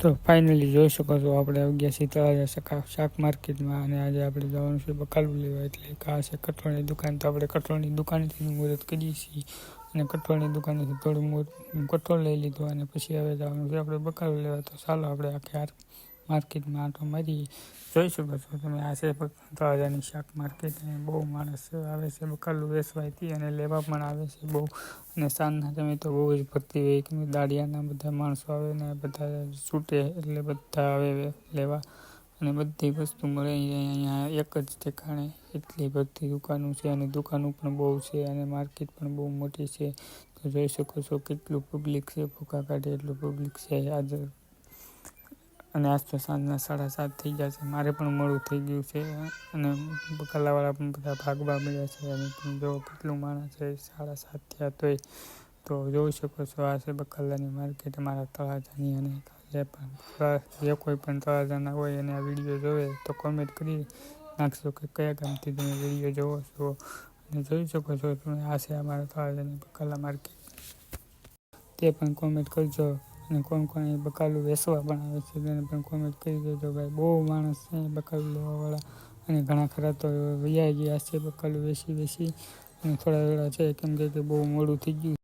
તો ફાઇનલી જોઈ શકો છો આપણે આવી ગયા છીએ તળાજા શાક માર્કેટમાં અને આજે આપણે જવાનું છે બકાલું લેવા. એટલે આ છે કઠોળની દુકાન. તો આપણે કઠોળની દુકાનેથી મુહૂર્ત કરીએ છીએ અને કઠોળની દુકાનેથી થોડું કઠોળ લઈ લીધું અને પછી હવે જવાનું છે આપણે બકાલું લેવા. તો ચાલો આપણે આખી માર્કેટમાં આંટો મારીએ. જોઈ શકો છો તમે આ છે તળાજાની શાક માર્કેટ અને બહુ માણસ આવે છે બકાલું વેચવાથી અને લેવા પણ આવે છે બહુ. અને સાંજના સમયે તો બહુ જ ભરતી હોય કે દાડિયાના બધા માણસો આવે ને બધા છૂટે એટલે બધા આવે લેવા અને બધી વસ્તુ મળે અહીંયા એક જ ઠેકાણે. એટલી બધી દુકાનો છે અને દુકાનો પણ બહુ છે અને માર્કેટ પણ બહુ મોટી છે. તો જોઈ શકો છો કેટલું પબ્લિક છે, ભૂકા કાઢે એટલું પબ્લિક છે આજે. અને આજ તો સાંજના 7:30 થઈ ગયા છે. મારે પણ મોડું થઈ ગયું છે અને બકાલાવાળા પણ બધા ભાગવા મળ્યા છે. અને જો કેટલું માણસ છે 7:30 થયા તોય. તો જોઈ શકો છો આ છે બકાલાની માર્કેટ અમારા તળાજાની. અને જે કોઈ પણ તળાજાના હોય અને આ વિડીયો જોવે તો કોમેન્ટ કરી નાખશો કે કયા ગામથી તમે વિડીયો જોવો છો. અને જોઈ શકો છો તમે આ છે અમારા તળાજાની બકાલા માર્કેટ. તે પણ કોમેન્ટ કરજો. અને કોણ કોણ અહીં બકાલું વેચવા પણ આવે છે તેને પણ કોમેન્ટ કરી દેજો ભાઈ. બહુ માણસ છે અહીં બકાલું લેવાવાળા અને ઘણા ખરા તો વૈયા ગયા છે બકાલું વેચી અને થોડા વેળા છે કેમ કે બહુ મોડું થઈ ગયું.